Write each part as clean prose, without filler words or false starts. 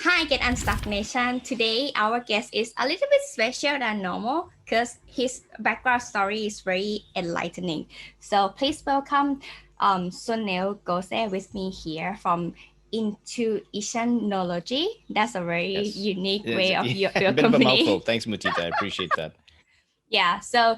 Hi, Get Unstuck Nation. Today, our guest is a little bit special than normal because his background story is very enlightening. So please welcome Sunil Godse with me here from Intuitionology. That's a very Yes. unique way of It's your a bit of a mouthful. company. Thanks, Mutita. I appreciate that. Yeah, so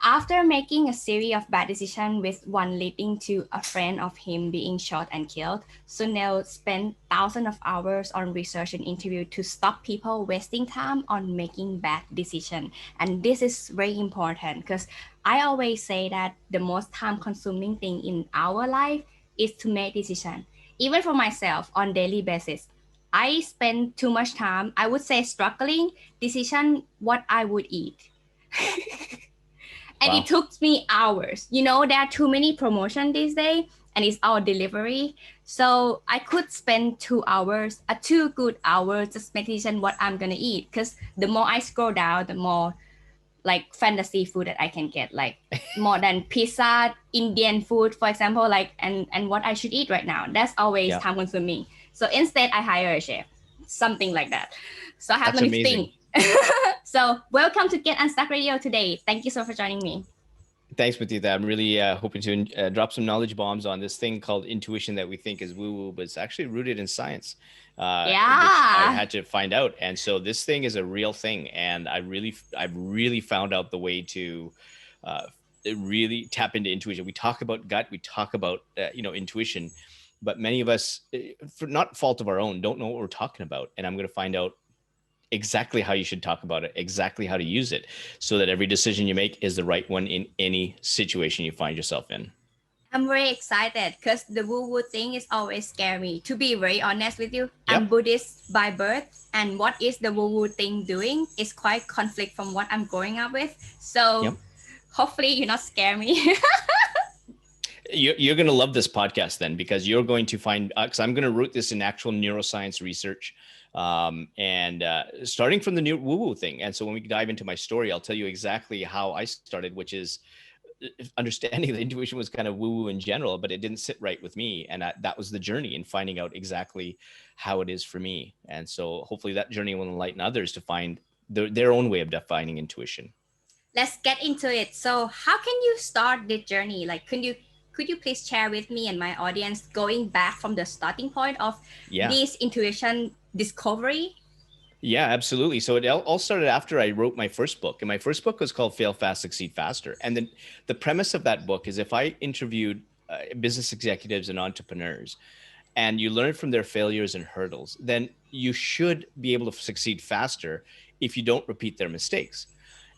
after making a series of bad decisions, with one leading to a friend of him being shot and killed, Sunil spent thousands of hours on research and interview to stop people wasting time on making bad decisions. And this is very important because I always say that the most time consuming thing in our life is to make decisions. Even for myself on daily basis, I spend too much time, I would say struggling decision what I would eat. And it Wow. took me hours. There are too many promotion these days, and it's our delivery. So I could spend 2 hours, 2 good hours, just meditation what I'm gonna eat. Because the more I scroll down, the more like fantasy food that I can get, like more than pizza, Indian food, for example, like and what I should eat right now. That's always Yeah, time consuming. So instead, I hire a chef, something like that. So I have that's many amazing. things. So welcome to Get Unstuck Radio today. Thank you so much for joining me. Thanks, Mutita. I'm really hoping to drop some knowledge bombs on this thing called intuition that we think is woo-woo, but it's actually rooted in science, which I Yeah. had to find out. And so this thing is a real thing, and I've really found out the way to uh, really tap into intuition. We talk about gut, we talk about intuition, but many of us, for not fault of our own, don't know what we're talking about. And I'm going to find out exactly how you should talk about it, exactly how to use it, so that every decision you make is the right one in any situation you find yourself in. I'm very excited because the woo-woo thing is always scary. To be very honest with you, I'm Yep. Buddhist by birth, and what is the woo-woo thing doing is quite conflict from what I'm growing up with. So Yep. hopefully you not scare me. You're going to love this podcast then, because you're going to find, because I'm going to root this in actual neuroscience research, and starting from the new woo woo thing. And so when we dive into my story, I'll tell you exactly how I started, which is understanding that intuition was kind of woo woo in general, but it didn't sit right with me. And that was the journey in finding out exactly how it is for me. And so hopefully that journey will enlighten others to find their own way of defining intuition. Let's get into it. So how can you start the journey? Like, could you please share with me and my audience going back from the starting point of Yeah. this intuition discovery? Yeah, absolutely. So it all started after I wrote my first book. And my first book was called Fail Fast, Succeed Faster. And then the premise of that book is, if I interviewed business executives and entrepreneurs, and you learn from their failures and hurdles, then you should be able to succeed faster if you don't repeat their mistakes.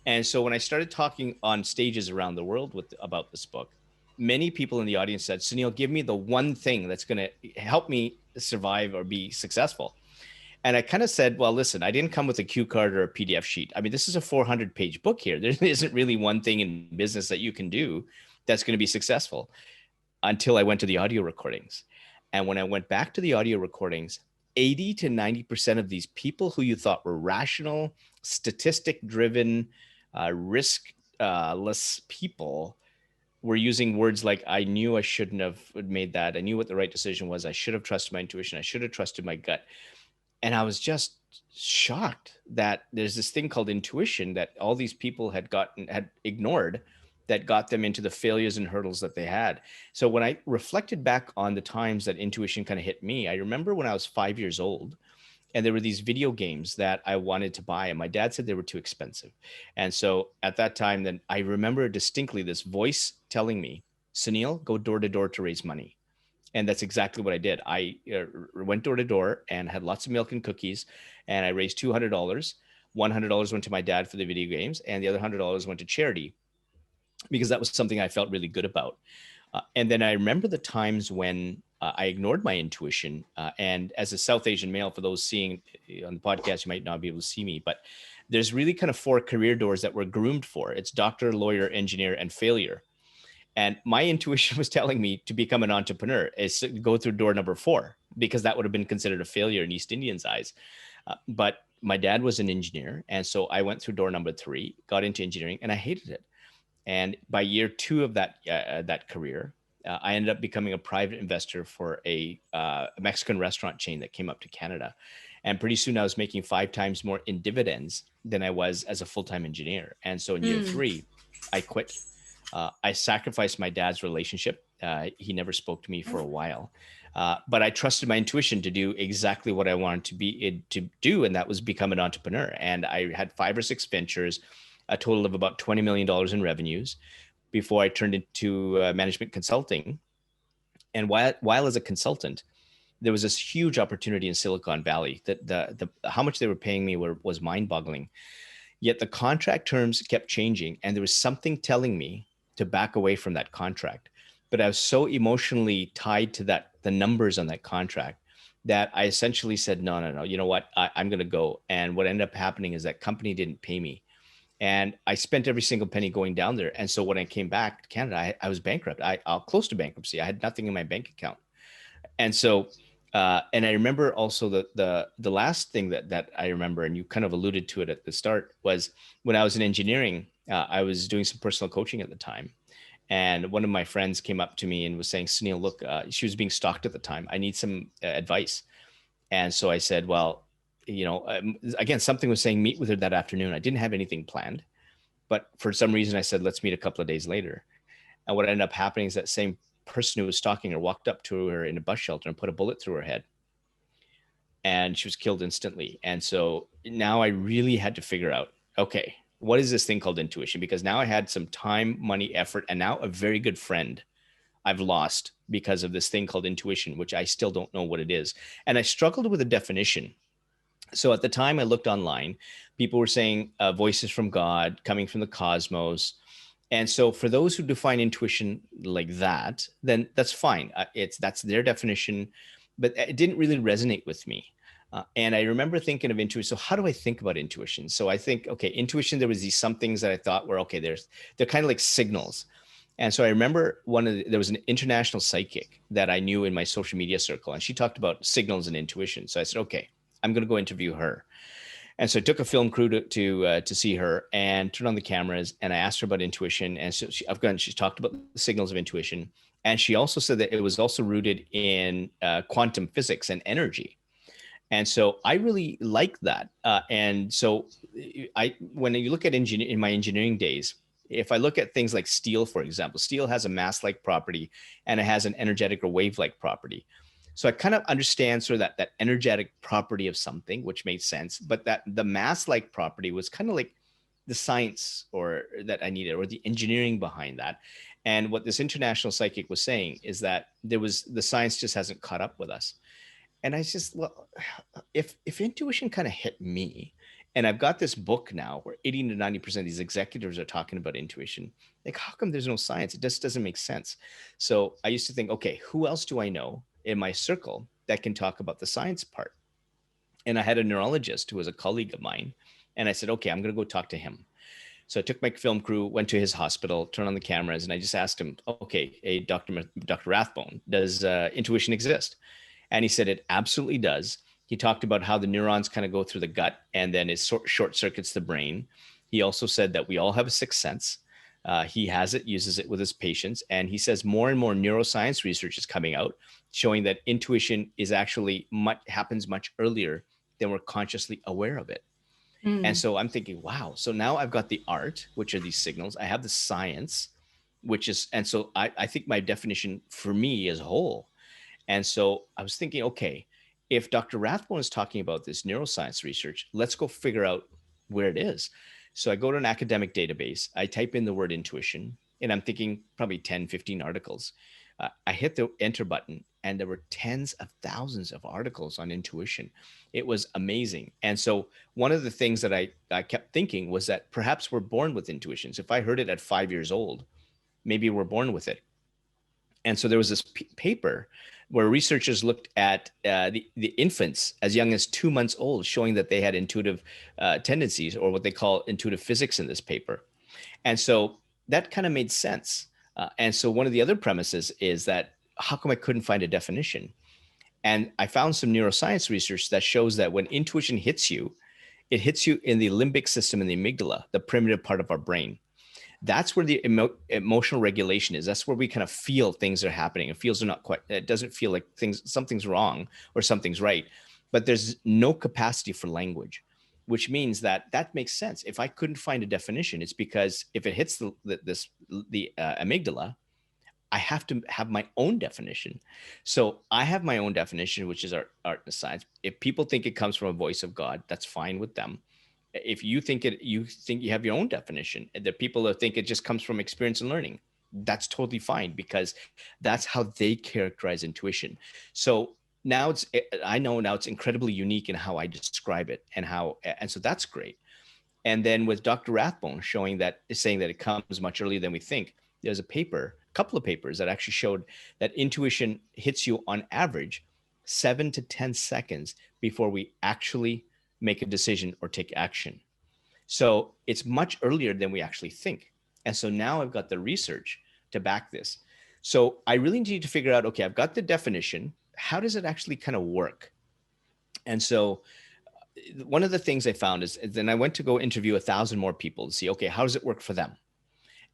And so when I started talking on stages around the world about this book, many people in the audience said, Sunil, give me the one thing that's going to help me survive or be successful. And I kind of said, well, listen, I didn't come with a cue card or a PDF sheet. I mean, this is a 400-page book here. There isn't really one thing in business that you can do that's going to be successful, until I went to the audio recordings. And when I went back to the audio recordings, 80 to 90% of these people who you thought were rational, statistic driven, riskless people were using words like, I knew I shouldn't have made that. I knew what the right decision was. I should have trusted my intuition. I should have trusted my gut. And I was just shocked that there's this thing called intuition that all these people had ignored, that got them into the failures and hurdles that they had. So when I reflected back on the times that intuition kind of hit me, I remember when I was 5 years old, and there were these video games that I wanted to buy, and my dad said they were too expensive. And so at that time, then I remember distinctly this voice telling me, Sunil, go door to door to raise money. And that's exactly what I did. I went door to door and had lots of milk and cookies, and I raised $200. $100 went to my dad for the video games, and the other $100 went to charity, because that was something I felt really good about. And then I remember the times when I ignored my intuition. And as a South Asian male, for those seeing on the podcast, you might not be able to see me, but there's really kind of 4 career doors that we're groomed for. It's doctor, lawyer, engineer, and failure. And my intuition was telling me to become an entrepreneur, is to go through door number 4, because that would have been considered a failure in East Indians' eyes. But my dad was an engineer. And so I went through door number 3, got into engineering, and I hated it. And by year 2 of that career, I ended up becoming a private investor for a Mexican restaurant chain that came up to Canada. And pretty soon I was making 5 times more in dividends than I was as a full-time engineer. And so in year Mm. 3, I quit. I sacrificed my dad's relationship. He never spoke to me for a while, but I trusted my intuition to do exactly what I wanted to do, and that was become an entrepreneur. And I had 5 or 6 ventures, a total of about $20 million in revenues before I turned into management consulting. And while as a consultant, there was this huge opportunity in Silicon Valley that the how much they were paying me was mind-boggling. Yet the contract terms kept changing, and there was something telling me to back away from that contract. But I was so emotionally tied to the numbers on that contract, that I essentially said, no, no, no. You know what? I'm going to go. And what ended up happening is that company didn't pay me, and I spent every single penny going down there. And so when I came back to Canada, I was bankrupt. I close to bankruptcy. I had nothing in my bank account. And so and I remember also the last thing that I remember, and you kind of alluded to it at the start, was when I was in engineering. I was doing some personal coaching at the time, and one of my friends came up to me and was saying, "Sunil, look, she was being stalked at the time. I need some advice." And so I said, "Well, again, something was saying meet with her that afternoon. I didn't have anything planned, but for some reason I said let's meet a couple of days later." And what ended up happening is that same person who was stalking her walked up to her in a bus shelter and put a bullet through her head, and she was killed instantly. And so now I really had to figure out, okay, what is this thing called intuition? Because now I had some time, money, effort, and now a very good friend I've lost because of this thing called intuition, which I still don't know what it is. And I struggled with a definition. So at the time I looked online, people were saying voices from God, coming from the cosmos. And so for those who define intuition like that, then that's fine. That's their definition, but it didn't really resonate with me. And I remember thinking of intuition. So how do I think about intuition? So I think, okay, intuition, there was these some things that I thought were, okay, they're kind of like signals. And so I remember there was an international psychic that I knew in my social media circle, and she talked about signals and intuition. So I said, okay, I'm going to go interview her. And so I took a film crew to see her and turned on the cameras, and I asked her about intuition. And so she talked about the signals of intuition. And she also said that it was also rooted in quantum physics and energy. And so I really like that. And so when you look at in my engineering days, if I look at things like steel, for example, steel has a mass-like property and it has an energetic or wave-like property. So I kind of understand sort of that energetic property of something, which made sense, but that the mass-like property was kind of like the science or that I needed, or the engineering behind that. And what this international psychic was saying is that the science just hasn't caught up with us. And I just, well, if intuition kind of hit me, and I've got this book now where 80 to 90% of these executives are talking about intuition, like, how come there's no science? It just doesn't make sense. So I used to think, okay, who else do I know in my circle that can talk about the science part? And I had a neurologist who was a colleague of mine. And I said, okay, I'm going to go talk to him. So I took my film crew, went to his hospital, turned on the cameras, and I just asked him, okay, hey, Dr. Rathbone, does intuition exist? And he said it absolutely does. He talked about how the neurons kind of go through the gut and then it short circuits the brain. He also said that we all have a sixth sense. He has it, uses it with his patients. And he says more and more neuroscience research is coming out showing that intuition is actually happens much earlier than we're consciously aware of it. And Mm. so I'm thinking, wow, so now I've got the art, which are these signals. I have the science, and so I think my definition for me is whole. And so I was thinking, okay, if Dr. Rathbone is talking about this neuroscience research, let's go figure out where it is. So I go to an academic database, I type in the word intuition, and I'm thinking probably 10, 15 articles. I hit the enter button, and there were tens of thousands of articles on intuition. It was amazing. And so one of the things that I kept thinking was that perhaps we're born with intuitions. If I heard it at 5 years old, maybe we're born with it. And so there was this paper where researchers looked at the infants as young as 2 months old, showing that they had intuitive tendencies, or what they call intuitive physics in this paper. And so that kind of made sense. And so one of the other premises is that how come I couldn't find a definition? And I found some neuroscience research that shows that when intuition hits you, it hits you in the limbic system and the amygdala, the primitive part of our brain. That's where the emotional regulation is. That's where we kind of feel things are happening. It feels are not quite, it doesn't feel like something's wrong or something's right. but there's no capacity for language, which means that that makes sense. If I couldn't find a definition, it's because if it hits the amygdala, I have to have my own definition. So I have my own definition, which is art and science. If people think it comes from a voice of God, that's fine with them. If you think you have your own definition, and the people that think it just comes from experience and learning, that's totally fine, because that's how they characterize intuition. So now I know now it's incredibly unique in how I describe it, and so that's great. And then with Dr. Rathbone saying that it comes much earlier than we think, there's a couple of papers that actually showed that intuition hits you on average 7 to 10 seconds before we actually make a decision or take action. So it's much earlier than we actually think. And so now I've got the research to back this. So I really need to figure out, okay, I've got the definition. How does it actually kind of work? And so one of the things I found is then I went to go interview 1,000 more people to see, okay, how does it work for them?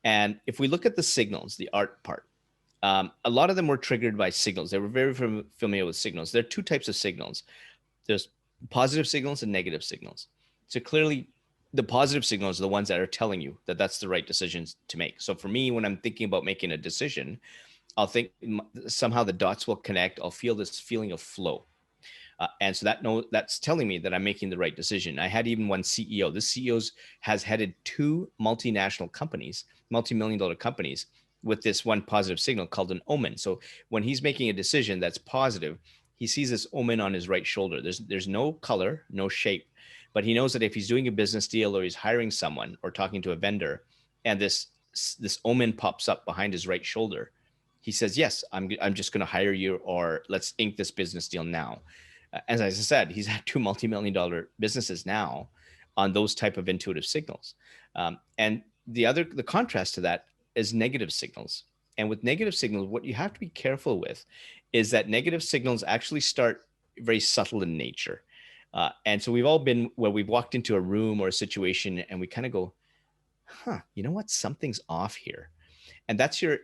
And if we look at the signals, the art part, a lot of them were triggered by signals. They were very familiar with signals. There are two types of signals. There's positive signals and negative signals. So clearly, the positive signals are the ones that are telling you that that's the right decisions to make. So for me, when I'm thinking about making a decision, I'll think somehow the dots will connect. I'll feel this feeling of flow. And so that's telling me that I'm making the right decision. I had even one CEO. This CEO has headed two multinational companies, multi-million dollar companies, with this one positive signal called an omen. So when he's making a decision that's positive, he sees this omen on his right shoulder. There's no color, no shape, but he knows that if he's doing a business deal or he's hiring someone or talking to a vendor, and this omen pops up behind his right shoulder, he says, "Yes, I'm just going to hire you, or let's ink this business deal now." As I said, he's had two multi-million dollar businesses now on those type of intuitive signals. And the contrast to that is negative signals. And with negative signals, what you have to be careful with is that negative signals actually start very subtle in nature. And so we've all been where we've walked into a room or a situation and we kind of go, you know what? Something's off here. And that's your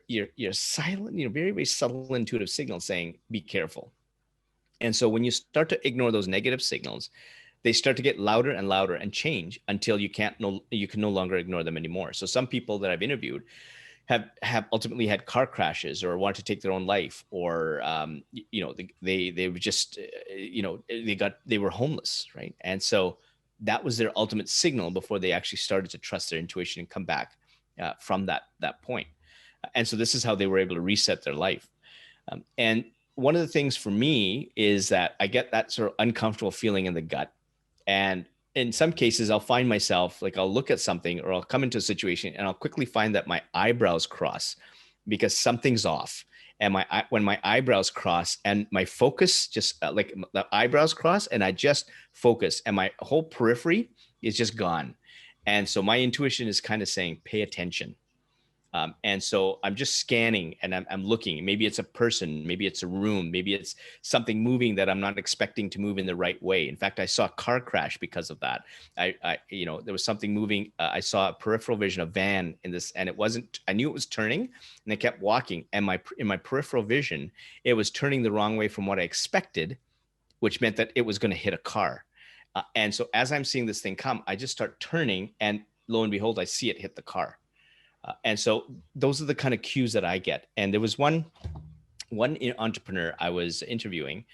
silent, very, very subtle intuitive signal saying, be careful. And so when you start to ignore those negative signals, they start to get louder and louder and change until you can no longer ignore them anymore. So some people that I've interviewed have ultimately had car crashes or want to take their own life, or they were just they were homeless, right? And so that was their ultimate signal before they actually started to trust their intuition and come back from that point. And so this is how they were able to reset their life. And one of the things for me is that I get that sort of uncomfortable feeling in the gut. And in some cases, I'll find myself, like, I'll look at something or I'll come into a situation and I'll quickly find that my eyebrows cross because something's off. And when my eyebrows cross and my focus just like the eyebrows cross and I just focus and my whole periphery is just gone. And so my intuition is kind of saying, pay attention. And so I'm just scanning and I'm looking. Maybe it's a person, maybe it's a room, maybe it's something moving that I'm not expecting to move in the right way. In fact, I saw a car crash because of that. There was something moving. I saw a peripheral vision, a van in this, and it wasn't. I knew it was turning, and I kept walking. And in my peripheral vision, it was turning the wrong way from what I expected, which meant that it was going to hit a car. And so as I'm seeing this thing come, I just start turning, and lo and behold, I see it hit the car. And so those are the kind of cues that I get. And there was one entrepreneur I was interviewing,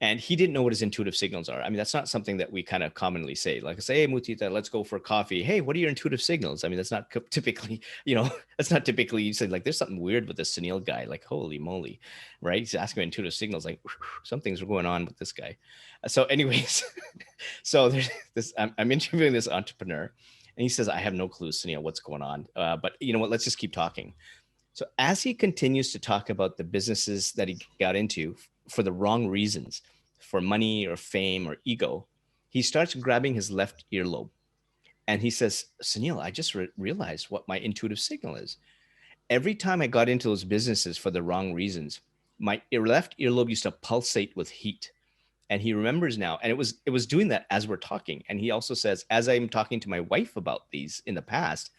and he didn't know what his intuitive signals are. I mean, that's not something that we kind of commonly say. Like I say, hey, Mutita, let's go for coffee. Hey, what are your intuitive signals? I mean, that's not typically, that's not typically you say, like, there's something weird with this Sunil guy. Like, holy moly, right? He's asking about intuitive signals. Like, something's going on with this guy. So anyways, so there's this, I'm interviewing this entrepreneur. And he says, I have no clue, Sunil, what's going on. But you know what? Let's just keep talking. So as he continues to talk about the businesses that he got into for the wrong reasons, for money or fame or ego, he starts grabbing his left earlobe. And he says, Sunil, I just realized what my intuitive signal is. Every time I got into those businesses for the wrong reasons, my left earlobe used to pulsate with heat. And he remembers now, and it was doing that as we're talking. And he also says, as I'm talking to my wife about these in the past,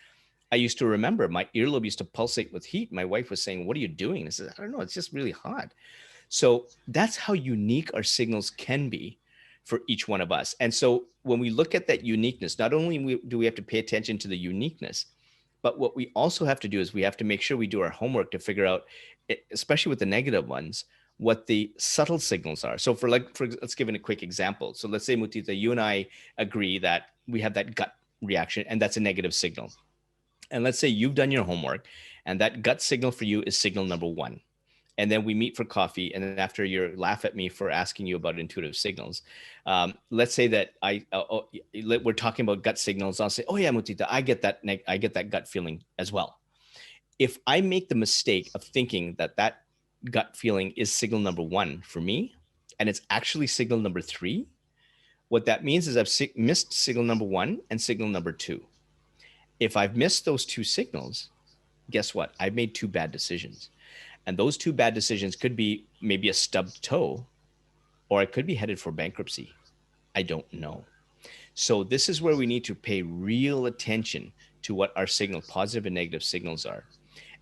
I used to remember my earlobe used to pulsate with heat. My wife was saying, what are you doing? I said, I don't know, it's just really hot. So that's how unique our signals can be. for each one of us. And so when we look at that uniqueness, not only do we have to pay attention to the uniqueness, but what we also have to do is we have to make sure we do our homework to figure out, especially with the negative ones, what the subtle signals are. So let's give it a quick example. So let's say, Mutita, you and I agree that we have that gut reaction, and that's a negative signal. And let's say you've done your homework, and that gut signal for you is signal number one. And then we meet for coffee, and then after you laugh at me for asking you about intuitive signals, let's say that we're talking about gut signals. I'll say, oh yeah, Mutita, I get that. I get that gut feeling as well. If I make the mistake of thinking that that gut feeling is signal number one for me, and it's actually signal number three, what that means is I've missed signal number one and signal number two. If I've missed those two signals, guess what? I've made two bad decisions. And those two bad decisions could be maybe a stubbed toe, or it could be headed for bankruptcy. I don't know. So this is where we need to pay real attention to what our signal, positive and negative signals are.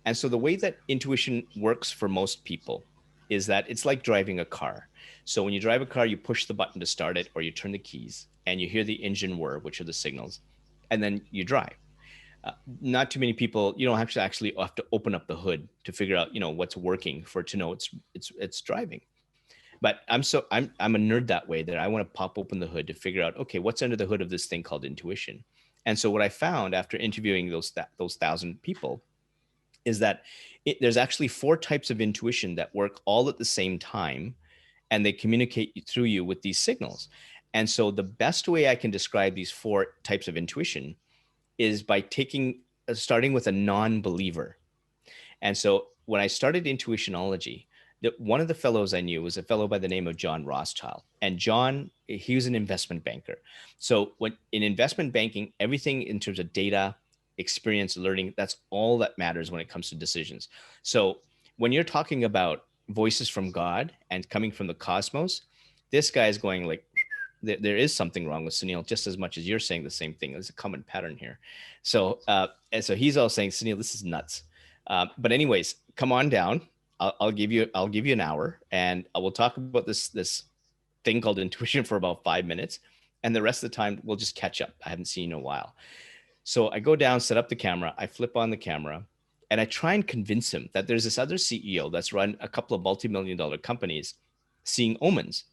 And so the way that intuition works for most people is that it's like driving a car. So when you drive a car, you push the button to start it, or you turn the keys, and you hear the engine whir, which are the signals, and then you drive. Not too many people, you don't actually have to open up the hood to figure out, what's working for it to know it's driving. But I'm a nerd that way, that I want to pop open the hood to figure out, okay, what's under the hood of this thing called intuition. And so what I found after interviewing those 1,000 people is that there's actually 4 types of intuition that work all at the same time, and they communicate through you with these signals. And so the best way I can describe these 4 types of intuition is by starting with a non-believer. And so when I started Intuitionology, one of the fellows I knew was a fellow by the name of John Rothschild. And John, he was an investment banker. So when in investment banking, everything in terms of data, experience, learning, that's all that matters when it comes to decisions. So when you're talking about voices from God and coming from the cosmos, this guy is going like, there is something wrong with Sunil, just as much as you're saying the same thing. There's a common pattern here. So he's all saying, Sunil, this is nuts. But anyways, come on down. I'll give you an hour, and I will talk about this thing called intuition for about 5 minutes, and the rest of the time we'll just catch up. I haven't seen you in a while. So I go down, set up the camera, I flip on the camera, and I try and convince him that there's this other CEO that's run a couple of multi-million-dollar companies seeing omens.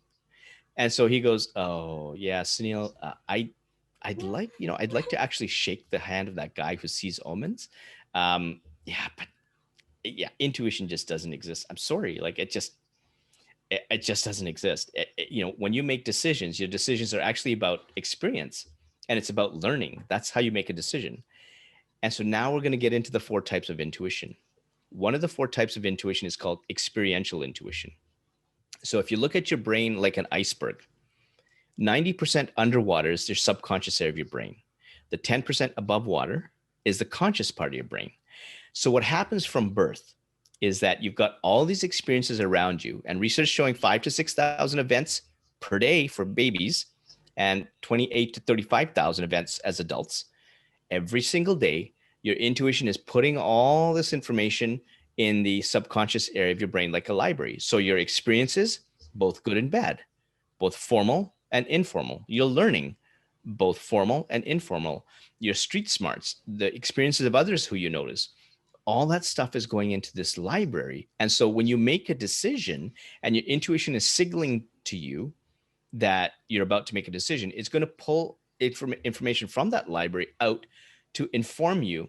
And so he goes, "Oh yeah, Sunil, I'd like to actually shake the hand of that guy who sees omens. Yeah, but yeah, intuition just doesn't exist. I'm sorry, like it just doesn't exist. When you make decisions, your decisions are actually about experience, and it's about learning. That's how you make a decision. And so now we're going to get into the 4 types of intuition. One of the 4 types of intuition is called experiential intuition. So if you look at your brain like an iceberg, 90% underwater is your subconscious area of your brain. The 10% above water is the conscious part of your brain. So what happens from birth is that you've got all these experiences around you, and research showing 5,000 to 6,000 events per day for babies and 28,000 to 35,000 events as adults. Every single day, your intuition is putting all this information in the subconscious area of your brain like a library. So your experiences, both good and bad, both formal and informal, you're learning, both formal and informal, your street smarts, the experiences of others who you notice, all that stuff is going into this library. And so when you make a decision and your intuition is signaling to you that you're about to make a decision, it's going to pull information from that library out to inform you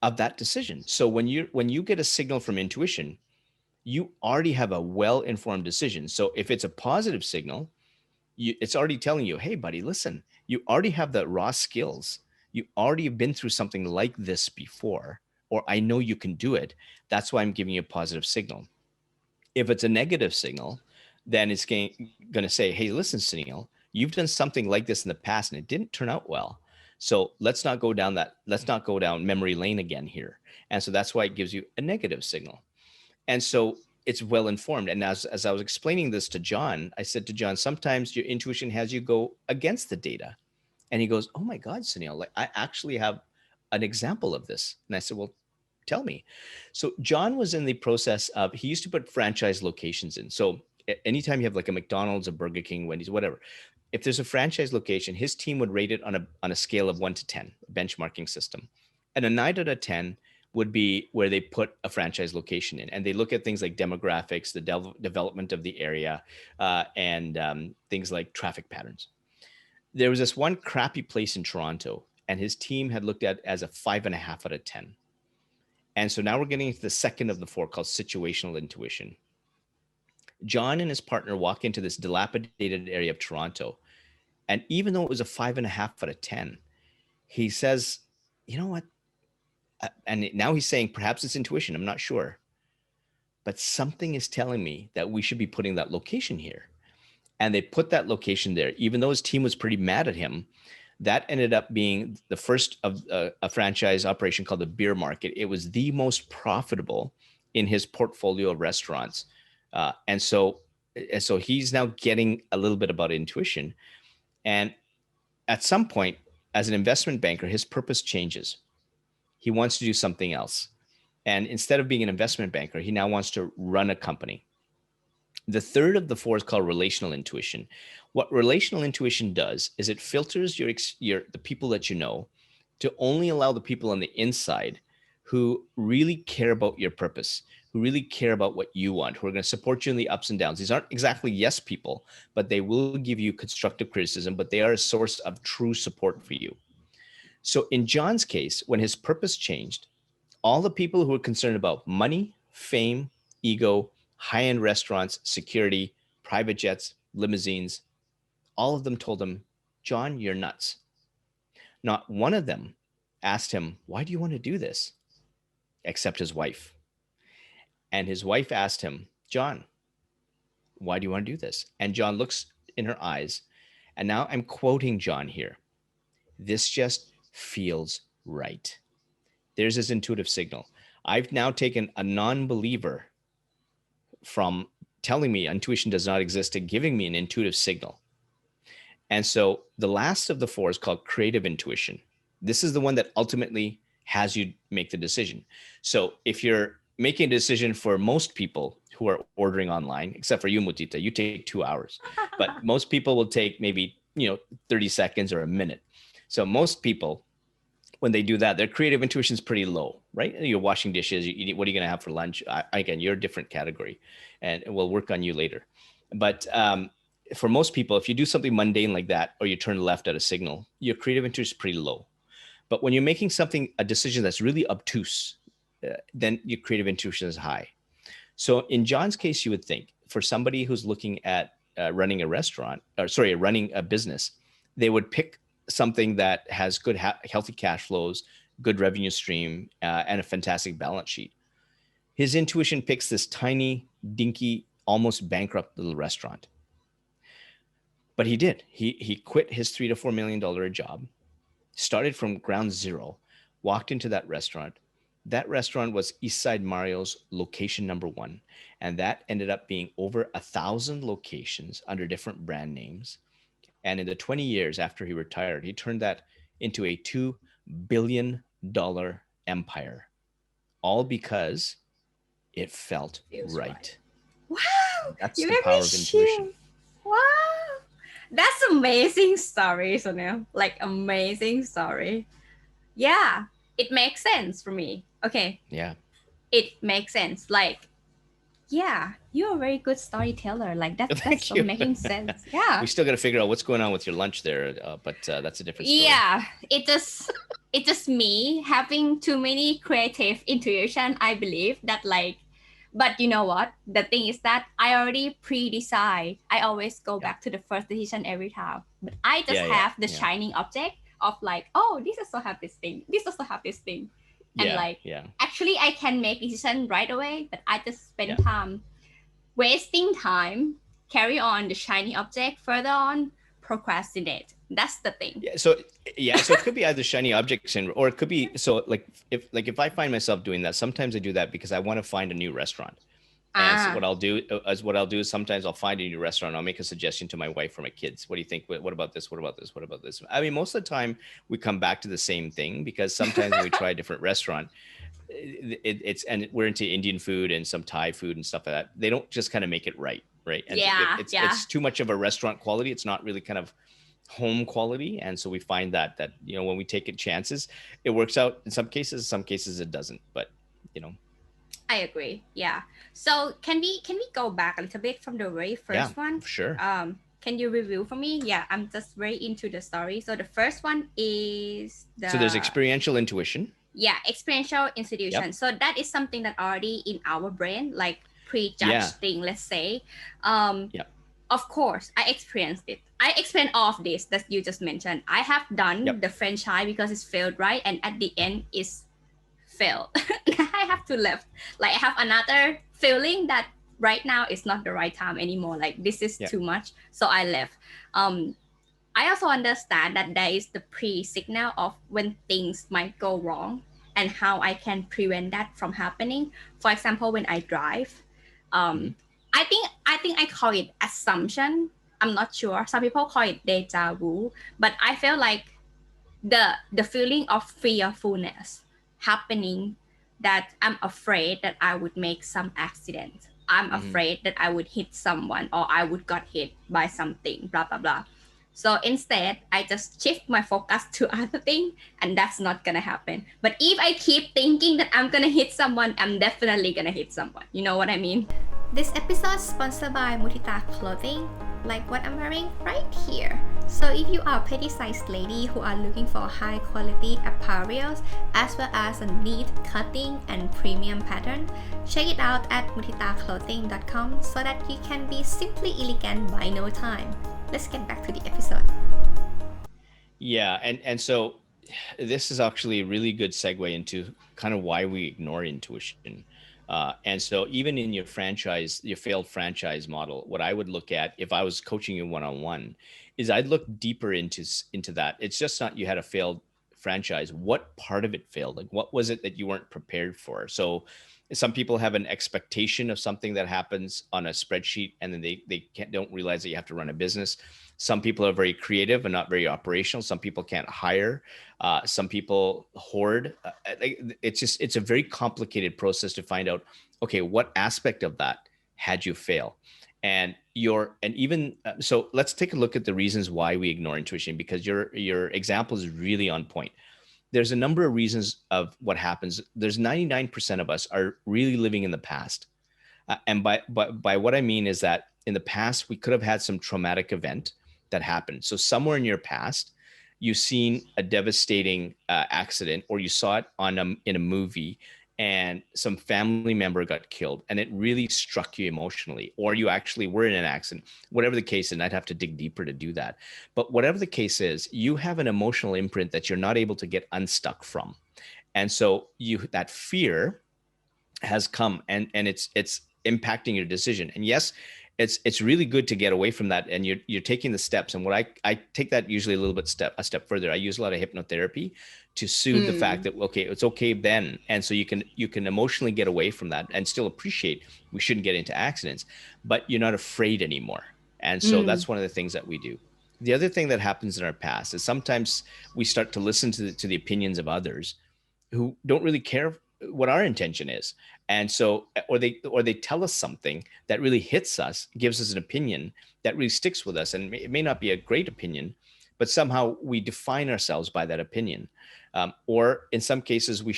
of that decision. So when you get a signal from intuition, you already have a well-informed decision. So if it's a positive signal, it's already telling you, hey, buddy, listen, you already have the raw skills. You already have been through something like this before, or I know you can do it. That's why I'm giving you a positive signal. If it's a negative signal, then it's going to say, hey, listen, Sunil, you've done something like this in the past and it didn't turn out well. So let's not go down memory lane again here. And so that's why it gives you a negative signal. And so it's well informed. And as I was explaining this to John, I said to John, sometimes your intuition has you go against the data. And he goes, oh my God, Sunil, like I actually have an example of this. And I said, well, tell me. So John was in the process of, he used to put franchise locations in. So anytime you have like a McDonald's, a Burger King, Wendy's, whatever, if there's a franchise location, his team would rate it on a scale of 1 to 10, benchmarking system. And a 9 out of 10 would be where they put a franchise location in, and they look at things like demographics, the development of the area, and things like traffic patterns. There was this one crappy place in Toronto, and his team had looked at as a 5.5 out of 10. And so now we're getting into the second of the four, called situational intuition. John and his partner walk into this dilapidated area of Toronto, and even though it was a 5.5 out of 10, he says, "You know what?" And now he's saying, perhaps it's intuition. I'm not sure, but something is telling me that we should be putting that location here. And they put that location there, even though his team was pretty mad at him. That ended up being the first of a franchise operation called the Beer Market. It was the most profitable in his portfolio of restaurants, and so he's now getting a little bit about intuition. And at some point, as an investment banker, his purpose changes. He wants to do something else, and instead of being an investment banker, he now wants to run a company. The third of the four is called relational intuition. What relational intuition does is it filters the people that you know to only allow the people on the inside who really care about your purpose, who really care about what you want, who are going to support you in the ups and downs. These aren't exactly yes people, but they will give you constructive criticism, but they are a source of true support for you. So in John's case, when his purpose changed, all the people who were concerned about money, fame, ego, high-end restaurants, security, private jets, limousines, all of them told him, "John, you're nuts." Not one of them asked him, "Why do you want to do this?" except his wife. And his wife asked him, "John, why do you want to do this?" And John looks in her eyes. And now I'm quoting John here. "This just feels right." There's his intuitive signal. I've now taken a non-believer from telling me intuition does not exist to giving me an intuitive signal. And so the last of the four is called creative intuition. This is the one that ultimately has you make the decision. So if you're making a decision, for most people who are ordering online, except for you, Mutita, you take 2 hours, but most people will take maybe 30 seconds or a minute. So most people, when they do that, their creative intuition is pretty low, right? You're washing dishes. What are you going to have for lunch? Again, you're a different category, and we'll work on you later. But for most people, if you do something mundane like that, or you turn left at a signal, your creative intuition is pretty low. But when you're making a decision that's really obtuse, then your creative intuition is high. So in John's case, you would think for somebody who's looking at running a restaurant, or sorry, running a business, they would pick something that has good, healthy cash flows, good revenue stream, and a fantastic balance sheet. His intuition picks this tiny, dinky, almost bankrupt little restaurant. But he did. He quit his $3 to $4 million job, started from ground zero, walked into that restaurant. That restaurant was Eastside Mario's location number one. And that ended up being over 1,000 locations under different brand names. And in the 20 years after he retired, he turned that into a $2 billion empire, all because it felt Feels right. right. Wow, That's you the made me power of intuition. chill. Wow, that's amazing story, Sunil. Like amazing story. Yeah, it makes sense for me. Okay, Yeah. it makes sense. Like, yeah, you're a very good storyteller. Like that's Thank so you. making sense. Yeah. We still got to figure out what's going on with your lunch there, but that's a different story. Yeah, it just me having too many creative intuition. I believe that, like, but you know what? The thing is that I already pre-decide. I always go Yeah. back to the first decision every time. But I just Yeah. Yeah. have the Yeah. shining object of like, oh, this also have this thing. This also have this thing, and Yeah. like Yeah. actually I can make decision right away. But I just Yeah. spend time wasting time, carry on the shiny object further on, procrastinate. That's the thing. Yeah. So yeah. So it could be either shiny object syndrome, or it could be so if I find myself doing that, sometimes I do that because I want to find a new restaurant. And so Ah, what I'll do is sometimes I'll find a new restaurant. I'll make a suggestion to my wife or my kids. What do you think? What about this? What about this? What about this? I mean, most of the time we come back to the same thing, because sometimes when we try a different restaurant, it's and we're into Indian food and some Thai food and stuff like that. They don't just kind of make it right. right? And Yeah, yeah. it's too much of a restaurant quality. It's not really kind of home quality. And so we find that when we take it chances, it works out in some cases it doesn't. But you know, I agree. Yeah. So can we go back a little bit from the very yeah, first one? sure. Can you review for me? Yeah, I'm just very into the story. So the first one is So there's the experiential intuition. experiential institution. Yep. So that is something that already in our brain, like Yeah. prejudged thing, let's say. Um, Yep. of course, I experienced it. I experienced all of this that you just mentioned. I have done Yep. the franchise because it's failed, right? And at the end, it's failed. I have to left. Like I have another feeling that right now is not the right time anymore. Like this is Yeah. too much. So I left. Um, I also understand that there is the pre-signal of when things might go wrong and how I can prevent that from happening. For example, when I drive, Mm-hmm. I think I call it assumption. I'm not sure. Some people call it deja vu, but I feel like the feeling of fearfulness happening, that I'm afraid that I would make some accident. I'm Mm-hmm. afraid that I would hit someone or I would got hit by something, blah blah blah. So instead, I just shift my focus to other thing, and that's not gonna happen. But if I keep thinking that I'm gonna hit someone, I'm definitely gonna hit someone. You know what I mean? This episode is sponsored by Mudita Clothing, like what I'm wearing right here. So if you are a petty sized lady who are looking for high quality apparels as well as a neat cutting and premium pattern, check it out at muditaclothing.com so that you can be simply elegant by no time. Let's get back to the episode. Yeah, and so this is actually a really good segue into kind of why we ignore intuition. And so even in your failed franchise model, what I would look at if I was coaching you one on one is I'd look deeper into that. It's just not you had a failed franchise. What part of it failed? Like what was it that you weren't prepared for? So some people have an expectation of something that happens on a spreadsheet, and then don't realize that you have to run a business. Some people are very creative and not very operational. Some people can't hire. Some people hoard. It's a very complicated process to find out, okay, what aspect of that had you fail? And even so, let's take a look at the reasons why we ignore intuition, because your example is really on point. There's a number of reasons of what happens. There's 99% of us are really living in the past. And by what I mean is that in the past, we could have had some traumatic event that happened. So somewhere in your past, you've seen a devastating accident, or you saw it in a movie, and some family member got killed, and it really struck you emotionally, or you actually were in an accident, whatever the case. And I'd have to dig deeper to do that. But whatever the case is, you have an emotional imprint that you're not able to get unstuck from. And so that fear has come, and it's impacting your decision. And yes, it's really good to get away from that, and you're taking the steps. And what I take that usually a little bit a step further. I use a lot of hypnotherapy to soothe the fact that, okay, it's okay then. And so you can emotionally get away from that and still appreciate we shouldn't get into accidents, but you're not afraid anymore. And so Mm. that's one of the things that we do. The other thing that happens in our past is sometimes we start to listen to the opinions of others who don't really care what our intention is. And so, or they tell us something that really hits us, gives us an opinion that really sticks with us. And it may not be a great opinion, but somehow we define ourselves by that opinion. Or in some cases, we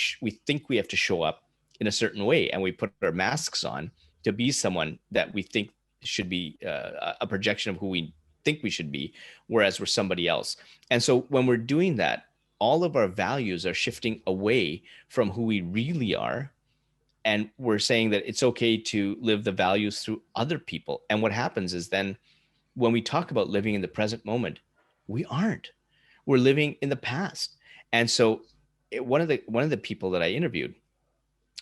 think we have to show up in a certain way, and we put our masks on to be someone that we think should be a projection of who we think we should be, whereas we're somebody else. And so when we're doing that, all of our values are shifting away from who we really are. And we're saying that it's okay to live the values through other people. And what happens is then when we talk about living in the present moment, we aren't. We're living in the past. And so one of the people that I interviewed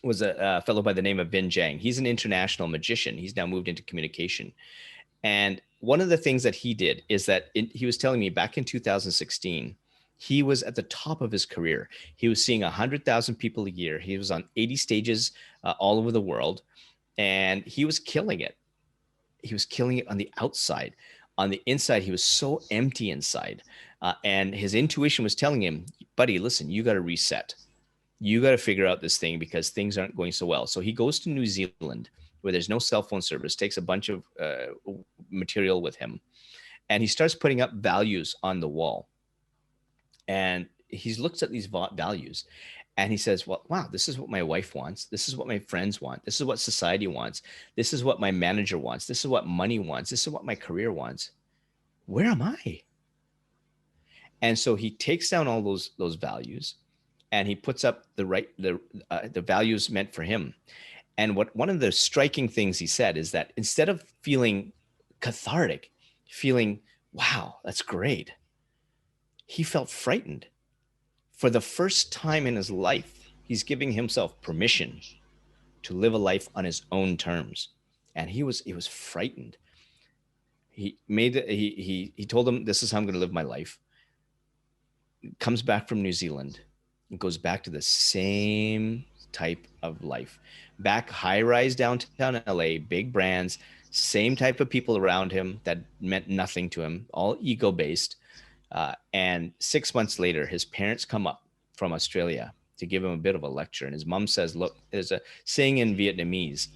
was a fellow by the name of Vin Jiang. He's an international magician. He's now moved into communication. And one of the things that he did is that he was telling me back in 2016, he was at the top of his career. He was seeing 100,000 people a year. He was on 80 stages all over the world, and he was killing it. He was killing it on the outside. On the inside, he was so empty inside. And his intuition was telling him, buddy, listen, you got to reset. You got to figure out this thing because things aren't going so well. So he goes to New Zealand where there's no cell phone service, takes a bunch of material with him, and he starts putting up values on the wall. And he looks at these values and he says, well, wow, this is what my wife wants. This is what my friends want. This is what society wants. This is what my manager wants. This is what money wants. This is what my career wants. Where am I? And so he takes down all those values and he puts up the values meant for him. And one of the striking things he said is that instead of feeling cathartic, feeling, wow, that's great, he felt frightened. For the first time in his life, he's giving himself permission to live a life on his own terms. And he was frightened. He told him, this is how I'm going to live my life. Comes back from New Zealand and goes back to the same type of life. Back high-rise downtown LA, big brands, same type of people around him that meant nothing to him, all ego-based. And 6 months later, his parents come up from Australia to give him a bit of a lecture. And his mom says, look, there's a saying in Vietnamese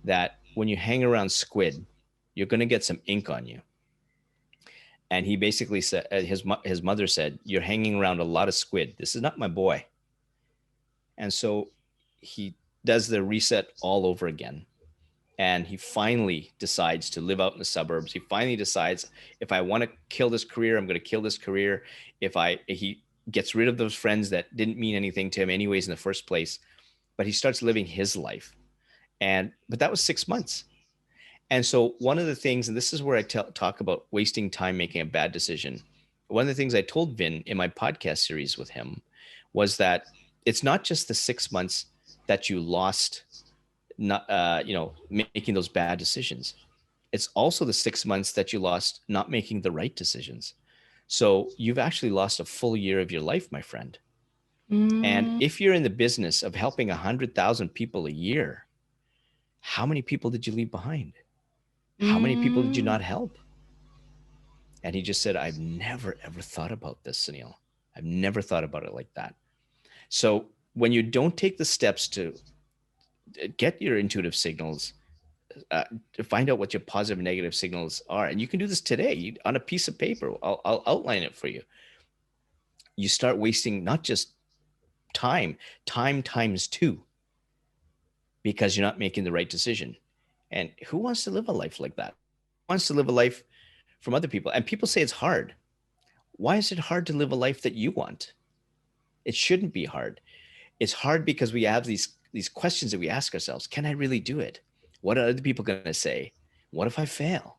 that when you hang around squid, you're going to get some ink on you. And he basically said, his mother said, you're hanging around a lot of squid. This is not my boy. And so he does the reset all over again. And he finally decides to live out in the suburbs. He finally decides, if I want to kill this career, I'm going to kill this career. He gets rid of those friends that didn't mean anything to him anyways in the first place, but he starts living his life. But that was 6 months. And so one of the things, and this is where I talk about wasting time making a bad decision. One of the things I told Vin in my podcast series with him was that it's not just the 6 months that you lost not making those bad decisions. It's also the 6 months that you lost not making the right decisions. So you've actually lost a full year of your life, my friend. And if you're in the business of helping 100,000 people a year, how many people did you leave behind? How many people did you not help? And he just said, I've never, ever thought about this, Sunil. I've never thought about it like that. So when you don't take the steps to get your intuitive signals, to find out what your positive and negative signals are, and you can do this today on a piece of paper. I'll outline it for you. You start wasting not just time times 2, because you're not making the right decision. And who wants to live a life like that? Who wants to live a life from other people? And people say it's hard. Why is it hard to live a life that you want? It shouldn't be hard. It's hard because we have these questions that we ask ourselves. Can I really do it? What are other people going to say? What if I fail?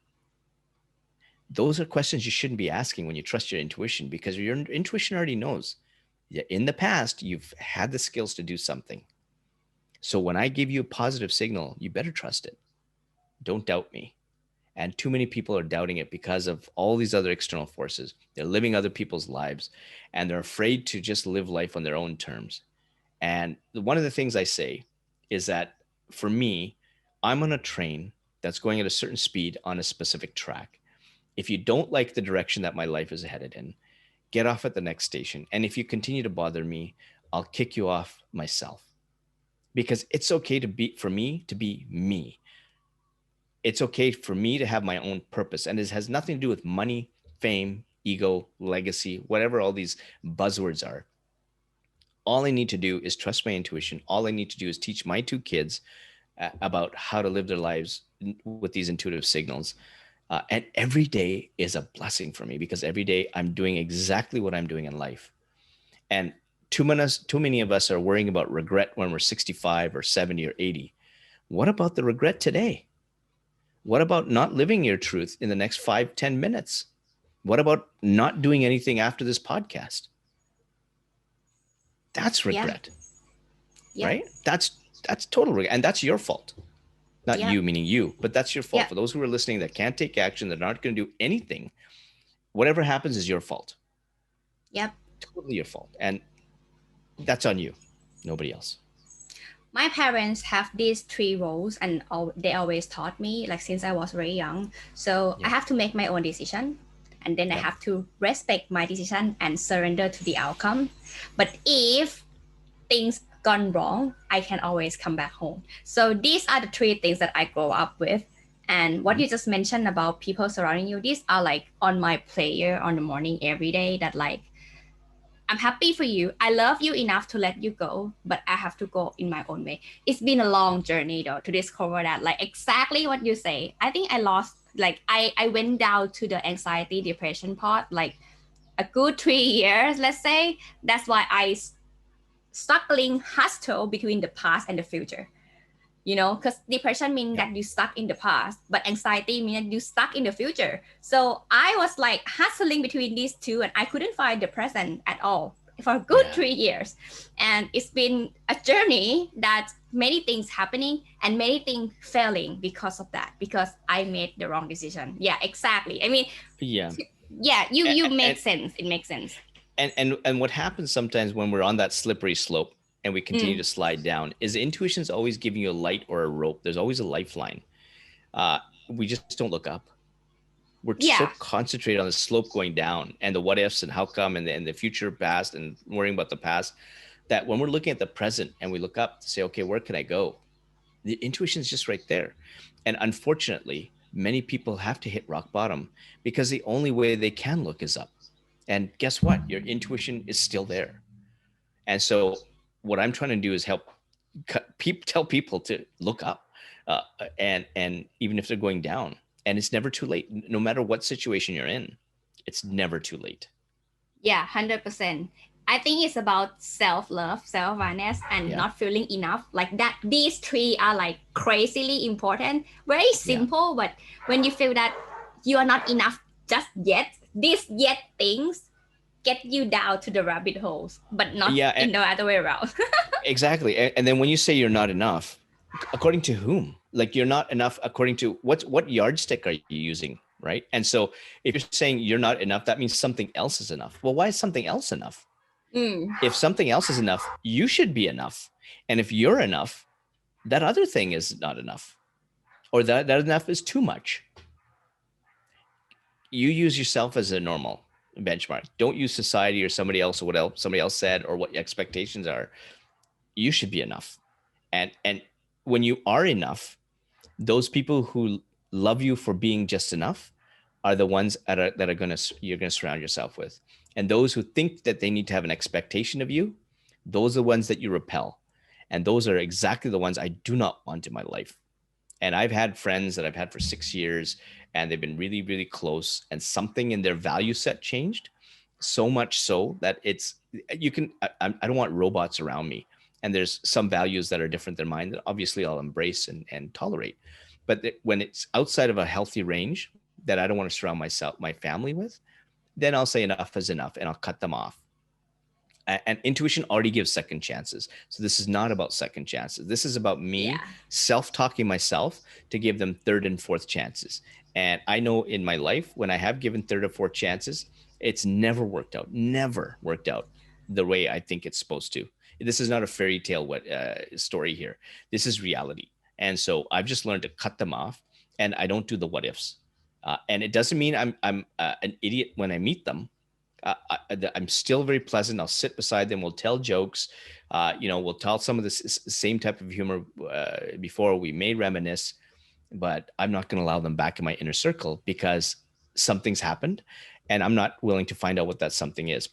Those are questions you shouldn't be asking when you trust your intuition, because your intuition already knows. In the past, you've had the skills to do something. So when I give you a positive signal, you better trust it. Don't doubt me. And too many people are doubting it because of all these other external forces. They're living other people's lives, and they're afraid to just live life on their own terms. And one of the things I say is that for me, I'm on a train that's going at a certain speed on a specific track. If you don't like the direction that my life is headed in, get off at the next station. And if you continue to bother me, I'll kick you off myself. Because it's okay for me to be me. It's okay for me to have my own purpose. And it has nothing to do with money, fame, ego, legacy, whatever all these buzzwords are. All I need to do is trust my intuition. All I need to do is teach my 2 kids about how to live their lives with these intuitive signals. And every day is a blessing for me, because every day I'm doing exactly what I'm doing in life. And too many of us are worrying about regret when we're 65 or 70 or 80. What about the regret today? What about not living your truth in the next 5-10 minutes? What about not doing anything after this podcast? That's regret, right? That's total regret. And that's your fault. Not you, meaning you, but that's your fault. For those who are listening that can't take action, that aren't going to do anything, whatever happens is your fault. Totally your fault. And that's on you, nobody else. My parents have these 3 roles, and they always taught me, like, since I was very young. So I have to make my own decision, and then I have to respect my decision and surrender to the outcome. But if things gone wrong, I can always come back home. So these are the three things that I grow up with. And what Mhm. you just mentioned about people surrounding you, these are like on my prayer on the morning every day, that like, I'm happy for you. I love you enough to let you go, but I have to go in my own way. It's been a Yeah. long journey though to discover that, like exactly what you say. I think I lost, like I went down to the anxiety depression part like a good 3 years, let's say. That's why I struggling hustle between the past and the future. Because depression means Yeah. that you stuck in the past, but anxiety means you stuck in the future. So I was like hustling between these two, and I couldn't find the present at all for a good Yeah. 3 years. And it's been a journey that many things happening and many things failing because of that, because I made the wrong decision. Yeah, exactly. I mean, Yeah. yeah, you make And sense. It makes sense. and what happens sometimes when we're on that slippery slope and we continue Mm. to slide down is intuition's always giving you a light or a rope. There's always a lifeline. Uh, we just don't look up. We're so Yeah. concentrated on the slope going down and the what ifs and how come and the future past and worrying about the past that when we're looking at the present and we look up to say, okay, where can I go? The intuition is just right there. And unfortunately, many people have to hit rock bottom because the only way they can look is up. And guess what? Your intuition is still there. And so, what I'm trying to do is help tell people to look up, uh, and even if they're going down, and it's never too late. No matter what situation you're in, it's never too late. Yeah, 100%. I think it's about self love, self awareness, and Yeah, not feeling enough. Like that, these three are like crazily important. Very yeah, simple, but when you feel that you are not enough just yet, these yet things get you down to the rabbit holes, but not yeah. in the other way around. Exactly. And then when you say you're not enough, according to whom? Like you're not enough according to what yardstick are you using, right? And so if you're saying you're not enough, that means something else is enough. Well, why is something else enough? Mm. If something else is enough, you should be enough. And if you're enough, that other thing is not enough, or that enough is too much. You use yourself as a normal benchmark. Don't use society or somebody else or what else somebody else said or what your expectations are. You should be enough. And when you are enough, those people who love you for being just enough are the ones that are going to you're going to surround yourself with. And those who think that they need to have an expectation of you, those are the ones that you repel. And those are exactly the ones I do not want in my life. And I've had friends that I've had for 6 years, and they've been really, really close. And something in their value set changed so much so that it's you can. I don't want robots around me. And there's some values that are different than mine that obviously I'll embrace and tolerate. But when it's outside of a healthy range that I don't want to surround my family with, then I'll say enough is enough and I'll cut them off. And intuition already gives second chances. So this is not about second chances. This is about me Yeah. self-talking myself to give them third and fourth chances. And I know in my life when I have given third or fourth chances, it's never worked out the way I think it's supposed to. This is not a fairy tale story here. This is reality. And so I've just learned to cut them off, and I don't do the what ifs. And it doesn't mean I'm an idiot when I meet them. I'm still very pleasant. I'll sit beside them. We'll tell jokes. We'll tell some of the same type of humor before we may reminisce, but I'm not going to allow them back in my inner circle because something's happened, and I'm not willing to find out what that something is.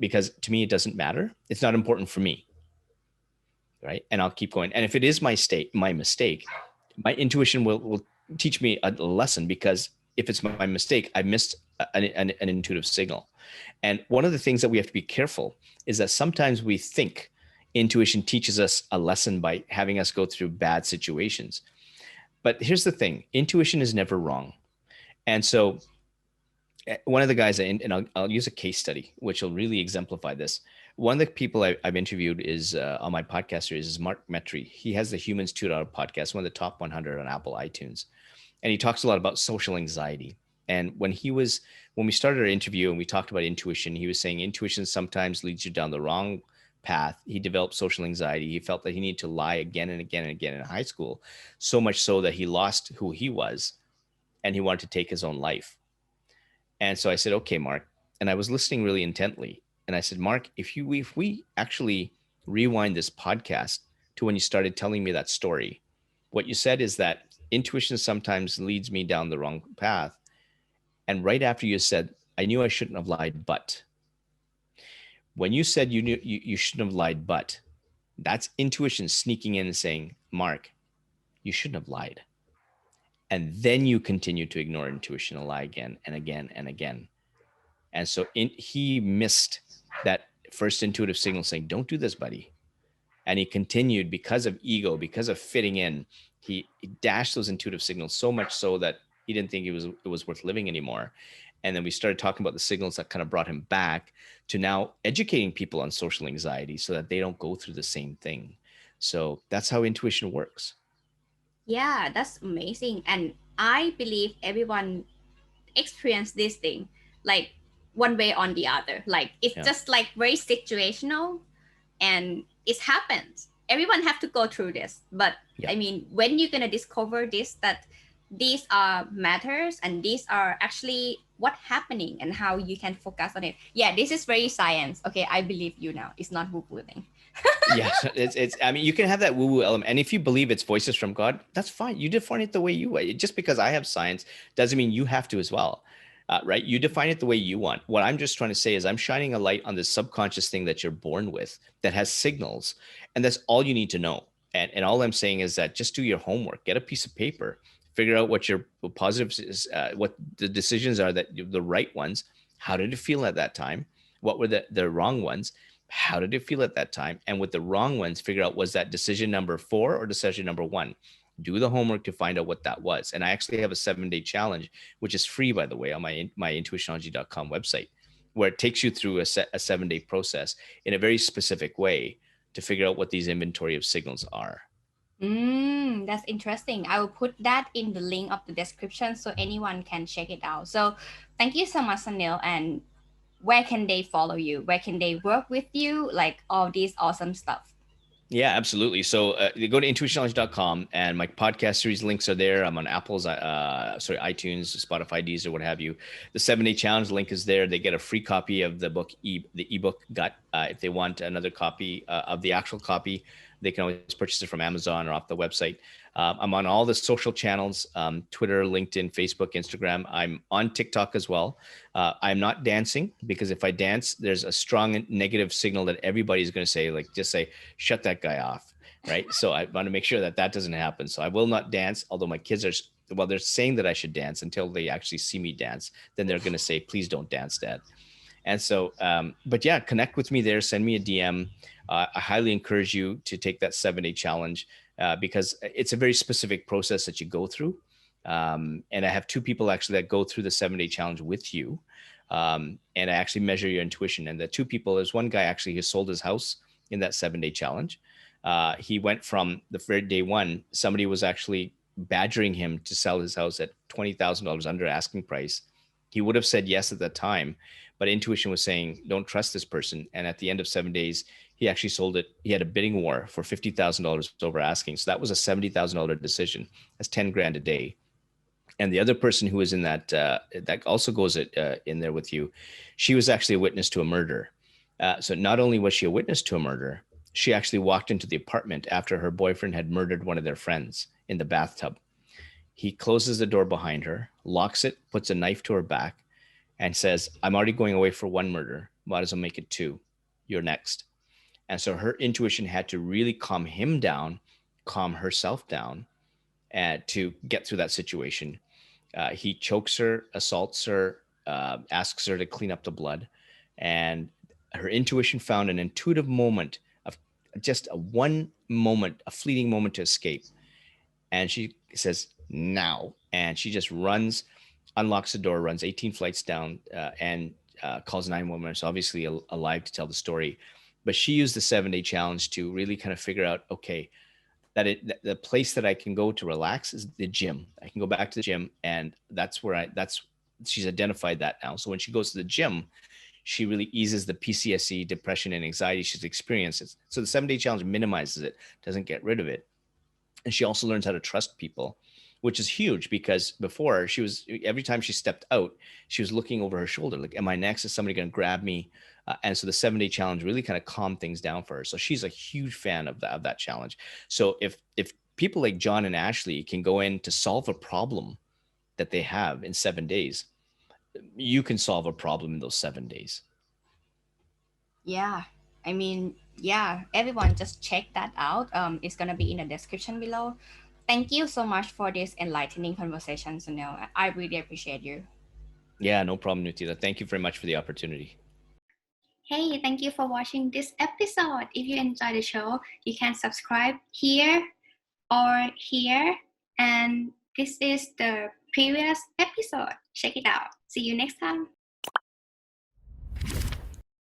Because to me it doesn't matter. It's not important for me, right? And I'll keep going. And if it is my mistake, my intuition will teach me a lesson because if it's my mistake, I missed an intuitive signal. And one of the things that we have to be careful is that sometimes we think intuition teaches us a lesson by having us go through bad situations. But here's the thing, intuition is never wrong. And so one of the guys, and I'll use a case study, which will really exemplify this. One of the people I've interviewed is on my podcast series is Mark Metry. He has the Humans 2.0 podcast, one of the top 100 on Apple iTunes. And he talks a lot about social anxiety. And when we started our interview and we talked about intuition, he was saying intuition sometimes leads you down the wrong path. He developed social anxiety. He felt that he needed to lie again and again and again in high school, so much so that he lost who he was and he wanted to take his own life. And so I said, okay, Mark. And I was listening really intently. And I said, Mark, if we actually rewind this podcast to when you started telling me that story. What you said is that intuition sometimes leads me down the wrong path. And right after you said, I knew I shouldn't have lied, but when you said you knew you shouldn't have lied, but that's intuition sneaking in and saying, Mark, you shouldn't have lied. And then you continue to ignore intuition and lie again and again and again. And so he missed that first intuitive signal saying, don't do this, buddy. And he continued because of ego, because of fitting in. He dashed those intuitive signals so much so that he didn't think it was worth living anymore. And then we started talking about the signals that kind of brought him back to now educating people on social anxiety so that they don't go through the same thing. So that's how intuition works. Yeah, that's amazing. And I believe everyone experience this thing like one way or the other. Like it's Yeah. just like very situational and it happens. Everyone have to go through this. But Yeah. I mean, when you're gonna discover this, that these are matters and these are actually what happening and how you can focus on it. Yeah, this is very science. Okay, I believe you now. It's not woo-woo thing. Yeah, it's. I mean, you can have that woo woo element, and if you believe it's voices from God, that's fine. You define it the way you want. Just because I have science doesn't mean you have to as well, right? You define it the way you want. What I'm just trying to say is I'm shining a light on this subconscious thing that you're born with that has signals, and that's all you need to know. And all I'm saying is that just do your homework, get a piece of paper, figure out what your positives is, what the decisions are that the right ones. How did it feel at that time? What were the wrong ones? How did it feel at that time? And with the wrong ones, figure out, was that decision number 4 or decision number 1? Do the homework to find out what that was. And I actually have a 7-day challenge, which is free, by the way, on my intuitionology.com website, where it takes you through a 7-day process in a very specific way to figure out what these inventory of signals are. That's interesting. I will put that in the link of the description so anyone can check it out. So thank you so much, Sunil. And where can they follow you? Where can they work with you? Like all these awesome stuff. Yeah, absolutely. So you go to intuitionology.com and my podcast series links are there. I'm on Apple's, iTunes, Spotify, Deezer, what have you. The 7-day challenge link is there. They get a free copy of the book, the ebook Gut. If they want another copy of the actual copy, they can always purchase it from Amazon or off the website. I'm on all the social channels, Twitter, LinkedIn, Facebook, Instagram. I'm on TikTok as well. I'm not dancing because if I dance, there's a strong negative signal that everybody's going to say, like, just say, shut that guy off. Right. So I want to make sure that that doesn't happen. So I will not dance, although my kids are, well, they're saying that I should dance until they actually see me dance. Then they're going to say, please don't dance, Dad. And so, but yeah, connect with me there. Send me a DM. I highly encourage you to take that 7-day challenge because it's a very specific process that you go through. And I have 2 people actually that go through the 7-day challenge with you. And I actually measure your intuition. And the 2 people, there's one guy actually who sold his house in that 7-day challenge. He went from the very day one, somebody was actually badgering him to sell his house at $20,000 under asking price. He would have said yes at that time, but intuition was saying, don't trust this person. And at the end of 7 days, he actually sold it. He had a bidding war for $50,000 over asking. So that was a $70,000 decision. That's 10 grand a day. And the other person who was in that also goes in there with you, she was actually a witness to a murder. So not only was she a witness to a murder, she actually walked into the apartment after her boyfriend had murdered one of their friends in the bathtub. He closes the door behind her, locks it, puts a knife to her back, and says, I'm already going away for 1 murder. Might as well make it 2. You're next. And so her intuition had to really calm him down, calm herself down, and to get through that situation. He chokes her, assaults her, asks her to clean up the blood. And her intuition found an intuitive moment of just one moment, a fleeting moment to escape. And she says, now. And she just runs, unlocks the door, runs 18 flights down, and calls 911. So obviously alive to tell the story. But she used the 7-day challenge to really kind of figure out, okay, that the place that I can go to relax is the gym. I can go back to the gym, and that's where she's identified that now. So when she goes to the gym, she really eases the PTSD, depression, and anxiety she's experienced. So the 7-day challenge minimizes it, doesn't get rid of it. And she also learns how to trust people. which is huge because before she was, every time she stepped out, she was looking over her shoulder, like, am I next? Is somebody going to grab me? And so the 7 day challenge really kind of calmed things down for her. So she's a huge fan of that challenge. So if people like John and Ashley can go in to solve a problem that they have in 7 days, you can solve a problem in those 7 days. Yeah, I mean, yeah, everyone just check that out. It's gonna be in the description below. Thank you so much for this enlightening conversation, Sunil. I really appreciate you. Yeah, no problem, Nutila. Thank you very much for the opportunity. Hey, thank you for watching this episode. If you enjoyed the show, you can subscribe here or here. And this is the previous episode. Check it out. See you next time.